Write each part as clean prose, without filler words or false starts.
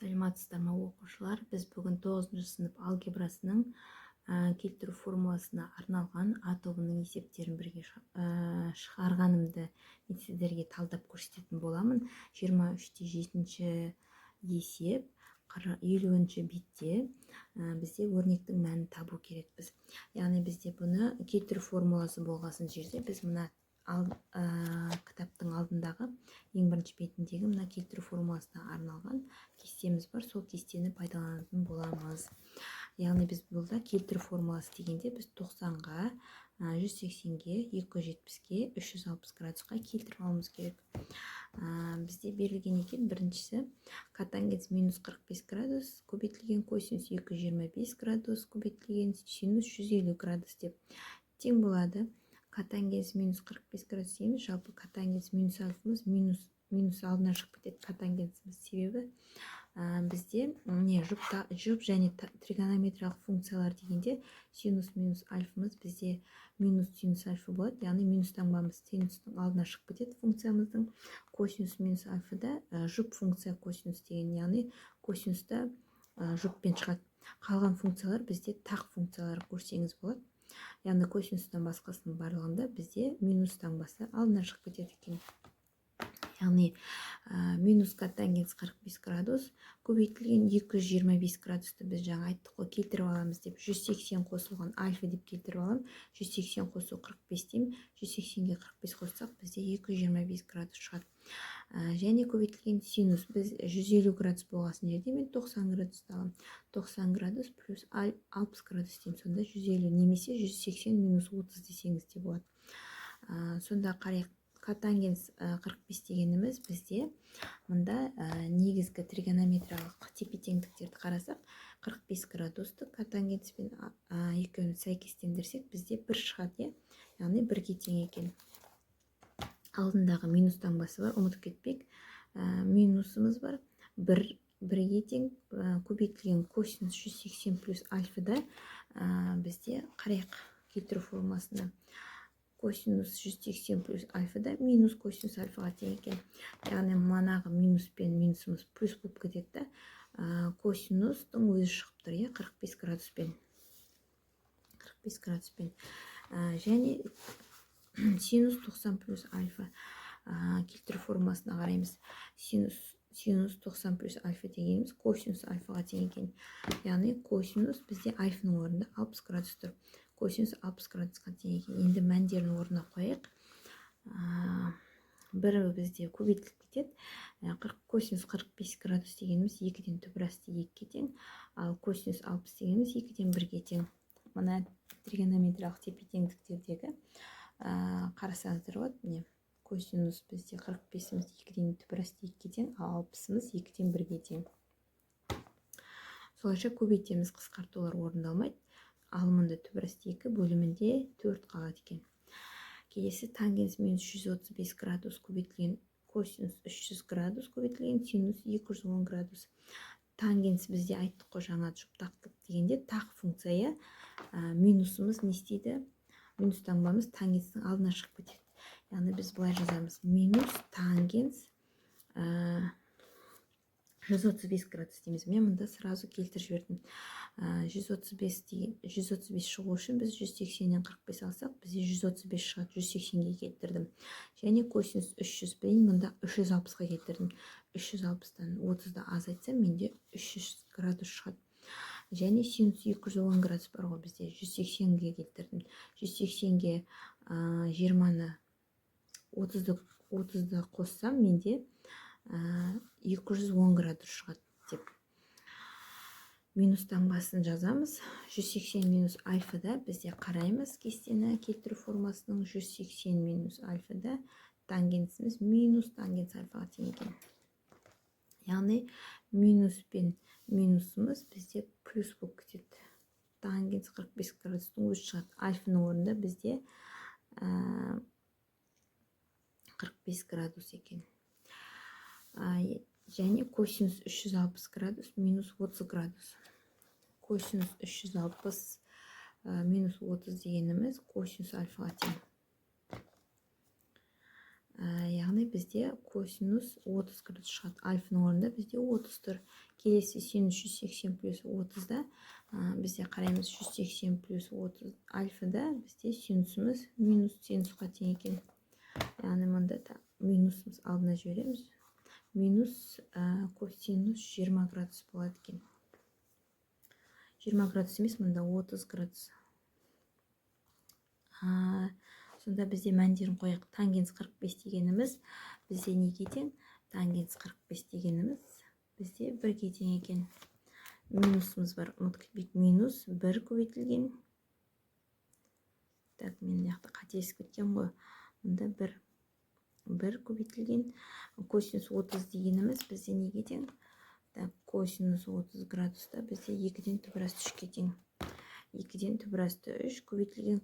Саламатсыздар ма оқушылар? Біз бүгін 9 сынып алгебрасының келтіру формуласына арналған А тобының есептерін бірге шығарғанымды мен сіздерге талдап көрсететін боламын. 23-те 7-ші есеп 50-ші бетте бізде өрнектің мәнін табу керекпіз. Яғни бізде бұны келтіру формуласы болғасын жерде біз мына кітаптың алдындағы ең бірінші бетіндегі мына келтіру формуласына арналған кестеміз бар. Сол кестені пайдаланатын боламыз. Яғни біз бұлда келтіру формуласы дегенде біз 90-ға, 180-ге, 270-ге, 360 градусқа келтіріп алуымыз керек. Бізде берілген екен біріншісі котангенс минус 45 градус көбейтілген косинус 225 градус көбейтілген синус 150 градус деп тең болады. Котангенс минус 45 градус дейміз. Жалпы котангенс минус альфамыз минус алдынан шығып кетеді котангенсіміз. Себебі бізде жұп және тригонометриялық функциялар дегенде синус минус альфамыз бізде минус синус альфа болады. Яғни минус таңбамыз синустың алдына шығып кетеді функциямыздың. Косинус минус альфада жұп функция косинус деген, яғни косинуста жұппен шығады. Қалған функциялар бізде тақ функциялар көрсеңіз болады. Яғни косинустан басқасының барлығында бізде минус таңбасы алдынан шығып кетеді екен. Яғни минус котангенс 45 градус көбейтілген 225 градусты біз жаңа айттық қой, келтіріп аламыз деп 180 қосылған альфа деп келтіріп алам. 180 қосу 45 деймін. 180-ге 45 қоссақ бізде 225 градус шығады. Және көбейтілген синус біз 150 градус болғасын жерде мен 90 градус алам. 90 градус плюс 60 градус деймін. Сонда 150 немесе 180 минус 30 десеңіз де болады. Сонда қарайық. Котангенс 45 дегеніміз бізде мұнда негізгі тригонометриялық тепе-теңдіктерді қарасақ 45 градусты котангенспен екеуін сәйкестендірсек бізде 1 шығады. Яғни 1-ге тең екен. Алдындағы минус таңбасы бар, ұмытып кетпек. Минусымыз бар. 1-ге тең көбейтілген косинус 180 плюс альфада бізде қарайық келтіру формуласына. Косинус 180 плюс альфада минус косинус альфаға тең екен. Яғни манағы минус пен минусымыз плюс болып кетеді. Косинустың өзі шығып тұр, 45 градуспен. 45 градуспен. Және синус 90 плюс альфа келтіру формуласына қараймыз. Синус 90 плюс альфа дегеніміз косинус альфаға тең екен. Яғни косинус бізде альфаның орнында 60 градус тұр. Косинус 60 градусқа тең екен. Енді мәндерін орнына қойық. Бірі бізде көбейтіліп кетеді. Косинус 45 градус дегеніміз 2-ден түбір асты 2-ге тең. Ал косинус 60 дегеніміз 2-ден 1-ге тең. Мына тригонометриялық тепе-теңдіктердегі қарасаңыздар болады. Міне косинус бізде 45-іміз 2-ден түбір асты 2-ге тең, ал 60-ымыз 2-ден 1-ге тең. Солайша көбейтеміз, қысқартулар орындалмайды. Ал мұнда түбір асты 2 бөлімінде 4 қалады екен. Келесі тангенс минус 135 градус көбейтілген косинус 300 градус көбейтілген синус 210 градус. Тангенс бізде айттық қой жаңа жұптақтық дегенде тақ функция. Минусымыз не істейді? Минус таңбамыз тангенстің алдына шығып кетеді. Яғни біз былай жазамыз. Минус тангенс 135 градус дейміз. Мен мұнда сразу келтір жібердім. 135 шығу үшін біз 180-нен 45 алсақ, бізде 135 шығады. 180-ге келтірдім. Және косинус 300 білейін, мұнда 360-ға келтірдім. 360-тан 30-да азайтсам, менде 300 градус шығады. Және синус 210 градус бар ғой бізде. 180-ге келтірдім. 180-ге 20-ны 30-ды қоссам, менде 210 градус шығады деп. Минус таңбасын жазамыз. 180 минус альфада бізде қараймыз кестені келтіру формасының 180 минус альфада тангенсіміз минус тангенс альфаға тең екен. Яғни минус пен минусымыз бізде плюс болып кетеді. Тангенс 45 градустың өзі шығады. Альфаның орнында бізде 45 градус екен. Және косинус 360 градус минус 30 градус. Косинус 360 минус 30 дегеніміз косинус альфаға тең. яғни бізде косинус 30 градус шығады. Альфаның орнында бізде 30 тұр. Келесі синус 180 плюс 30-да бізде қараймыз 180 плюс 30 альфада бізде синусымыз минус синусқа тең екен. Яғни мұнда минусымыз алдына жібереміз. Минус косинус 20 градус болады екен. 20 градус емес, мұнда 30 градус. Сонда бізде мәндерін қояйық. Тангенс 45 дегеніміз бізде неге тең? Тангенс 45 дегеніміз бізде 1-ге тең екен. Минусымыз бар. Ұмытып минус 1 көбейтілген. Так, мен яқты қателесіп кеткен ғой. Мұнда 1 көбейтілген. Косинус 30 дегеніміз бізде неге тең? Так, косинус 30 градуста бізде 2-ден түбір асты 3-ке тең. 2-ден түбір асты 3 көбейтілген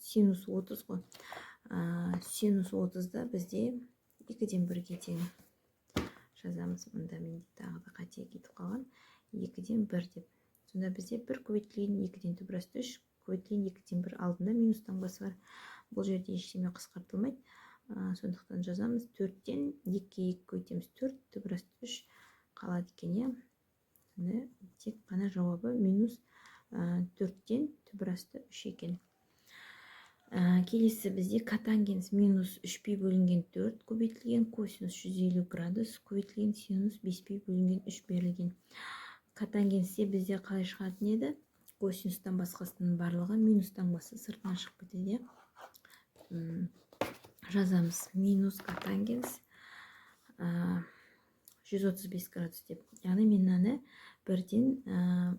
синус 30 ғой. Синус 30-да бізде 2-ден 1-ге тең. Жазамыз. Мұнда менде тағы да қате кетіп қалған. 2-ден 1 деп. Сонда бізде 1 көбейтілген 2-ден түбір асты 3 көбейтілген 2-ден 1 алдында минус таңбасы бар. Бұл жерде ештеме қысқартылмайды. Сондықтан жазамыз. 4-тен 2-ге 2 көйтеміз. 4 түбір асты 3 қалады екен. Тек қана жауабы минус 4-тен түбір асты 3 екен. Келесі бізде котангенс минус 3π бөлінген 4 көбейтілген косинус 150 градус көбейтілген синус 5π бөлінген 3 берілген. Котангенсте бізде қалай шығатын еді? Косинустан басқасының барлығы минус таңбасы сыртынан шығып кетеді. Жазамыз. Минус котангенс 135 градус деп. Яғни мен мынаны 1-ден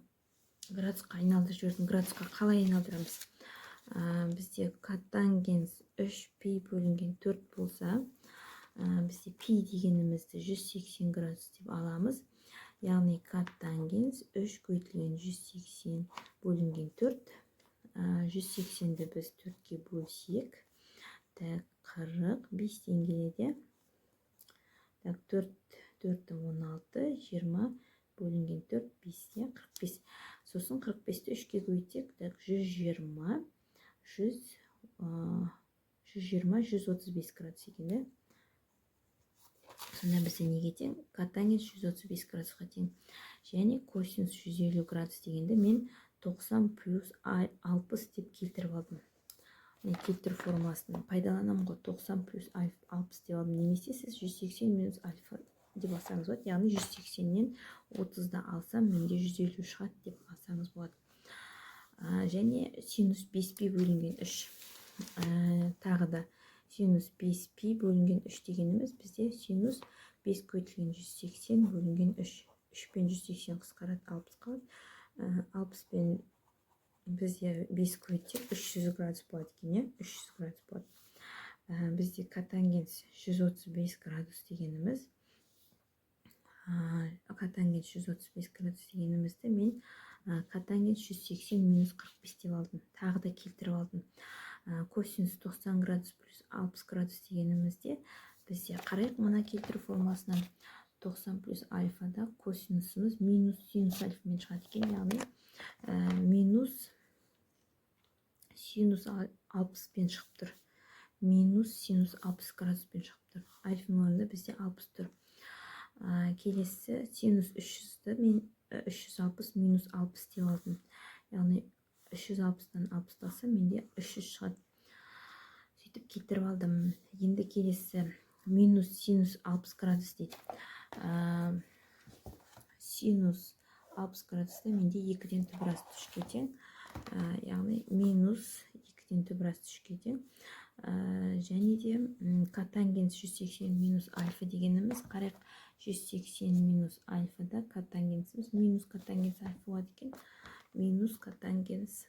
градусқа айналдырып жібердім. Градусқа қалай айналдырамыз? Бізде котангенс 3π бөлінген 4 болса, бізде π дегенімізді 180 градус деп аламыз. Яғни котангенс 3 көйтілген 180 бөлінген 4. 180-ді біз 4-ке бөлсек, 45 келеді. 4 16, 20 бөлінген 4, 5, 45. Сосын 45-ті 3-ке көйтсек, 120, 135 градус екен. Сонда бізде неге тең? Котангенс 135 градусқа тең. Және косинус 150 градус дегенде мен 90 плюс 60 деп келтіріп алдым. Келтіру формуласын пайдаланамын ғой. 90 плюс 60 деп алдым. Немесе сіз 180 минус альфа деп алсаңыз болады. Яғни 180-нен 30-да алсам, менде 150 шығады деп алсаңыз болады. Және синус 5π бөлінген 3. Тағы да синус 5π бөлінген 3 дегеніміз бізде синус 5 көйтілген 180 бөлінген 3. 3 пен 180 қысқарады, 60 қалады. 60 пен бізде 5 көйтсек 300 градус болады екен. 300 градус болады. Бізде котангенс 135 градус дегеніміз. Котангенс 135 градус дегенімізді мен котангенс 180 минус 45 деп алдым. Тағы да келтіріп алдым. Косинус 90 градус плюс 60 градус дегенімізде бізде қарайық мына келтіру формуласынан 90 плюс альфада косинусымыз минус синус альфамен шығады екен. Яғни минус синус 60 пен шығып тұр. Минус синус 60 градус пен шығып тұр. Альфаның орнында бізде 60 тұр. Келесі синус 300-ді мен 360 минус 60 деп алдым. Яғни 360-дан 60 алса, менде 300 шығады. Сөйтіп келтіріп алдым. Енді келесі минус синус 60 градус дейді. Синус 60 градуста менде 2-ден түбір асты 3-ке тең. Яғни минус 2-ден түбір асты 3-ке тең. Және де котангенс 180 минус альфа дегеніміз қарайық. 180 минус альфада котангенсіміз минус котангенс альфа болады екен. Минус котангенс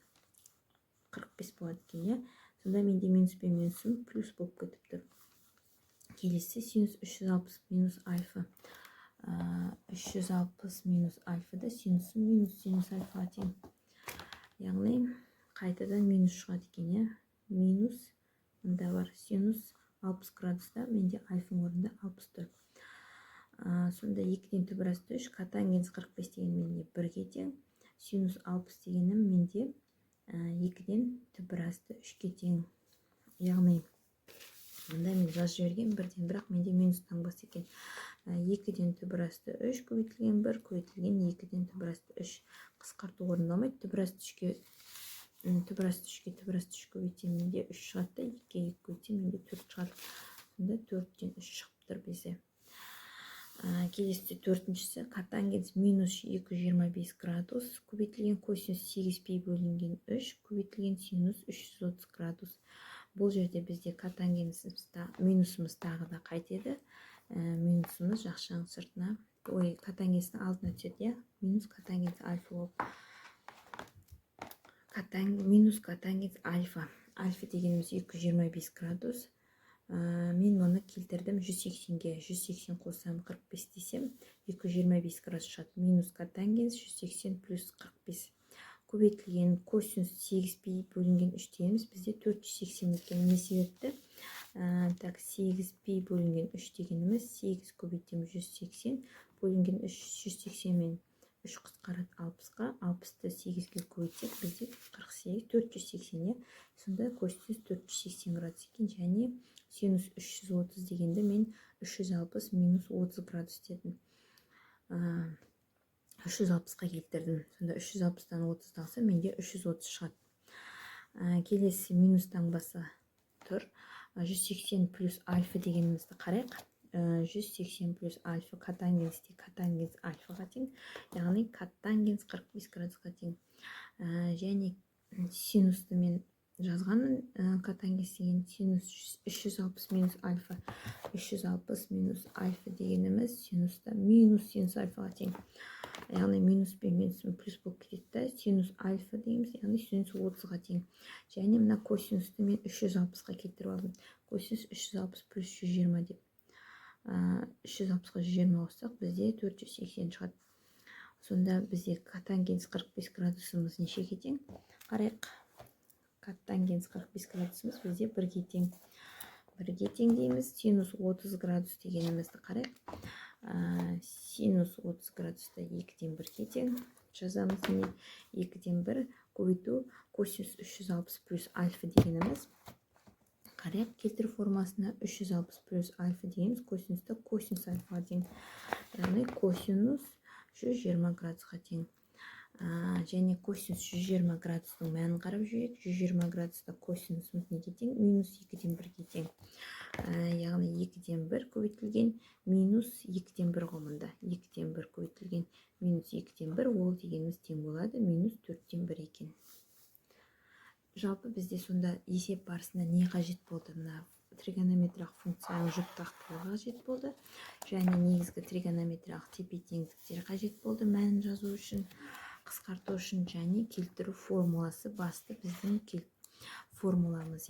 45 болады екен. Сонда менде минус пен минусым плюс болып кетіп тұр. Келесі синус 360 минус альфа. 360 минус альфада синусым минус синус альфаға тең. Яғни қайтадан минус шығады екен. Минус мында бар синус 60 градуста, менде альфаның орнында 60 тұр. Сонда 2-ден түбір асты 3, котангенс 45 деген менде 1-ге тең. Синус 60 дегенім менде 2-ден түбір асты 3-ке тең. Яғни мында мен жазып жіберген бірден, бірақ менде минус таңбасы екен. 2-ден түбір асты 3 көбейтілген 1 көбейтілген 2-ден түбір асты 3. Қысқарту орындалмайды. Түбір асты 3-ке түбір асты 3 көбейтсем менде 3 шығады да, 2-ге 2 көбейтсем менде 4 шығады. Сонда 4-тен 3 шығып тұр бізде. Келесі төртіншісі котангенс минус 225 градус көбейтілген косинус 8 пи бөлінген 3 көбейтілген синус 330 градус. Бұл жерде бізде котангенсімізді минусымыз тағы да қайтеді. Минусымыз жақшаның сыртына, котангенстің алдына түседі, минус котангенс альфа болып. Минус котангенс альфа. Альфа дегеніміз 225 градус. Мен оны келтірдім 180-ге. 180 қосам 45 десем, 225 градус шығады. Минус котангенс 180 плюс 45. Көбейтілген косинус 8 пи бөлінген 3 дегеніміз бізде 480 екен. Не себепті? 8 пи бөлінген 3 дегеніміз 8 көбейтем 180 бөлінген 3, 180 мен 3 қысқарады 60-ға. 60-ты 8-ге көбейтсек бізде 48, 480. Сонда косинус 480 градус екен, және синус 330 дегенді мен 360 минус 30 градус дедім. 360-қа келтірдім. Сонда 360-тан 30 алса менде 330 шығады. Келесі минус таңбасы тұр. 180 плюс альфа дегенімізді қарайық. 180 плюс альфа котангенсте котангенс альфаға тең. Яғни котангенс 45 градусқа тең. Және синусты мен жазғанмын, котангенс деген синус 360 минус альфа. 360 минус альфа дегеніміз синуста минус синус альфаға тең. Яғни минус пен минуспен плюс болып кетеді. Синус альфа дейміз, яғни синус 30-ға тең. Және мына косинусты мен 360-ға келтіріп алдым. Косинус 360 плюс 120 деп. 360-ға 120 қоссақ бізде 480 шығады. Сонда бізде котангенс 45 градусымыз нешеге тең? Қарайық. Котангенс 45 градусымыз бізде 1-ге тең. 1-ге тең дейміз. Синус 30 градус дегенімізді қарайық. Синус 30 градуста 2-ден 1-ге тең. Жазамыз не? 2-ден 1 көбейту косинус 360 плюс альфа дегеніміз. Қарайық, келтіру формасына 360 плюс альфа дегеніміз косинуста косинус альфаға тең. Яғни косинус 120 градусқа тең. Және косинус 120 градустың мәнін қарап жүрейік. 120 градуста косинусымыз неге тең? Минус 2-ден 1-ге тең. Яғни 2-ден 1 көбейтілген минус 2-ден 1 ғомында. 2-ден 1 көбейтілген минус 2-ден 1 ол дегеніміз тең болады. Минус 4-ден 1 екен. Жалпы бізде сонда есеп барысында не қажет болды? Мына тригонометриялық функцияның жұптақтылығы қажет болды. Және негізгі тригонометриялық тепе-теңдіктер қажет болды мәнін жазу үшін, қысқарту үшін, және келтіру формуласы басты біздің формуламыз,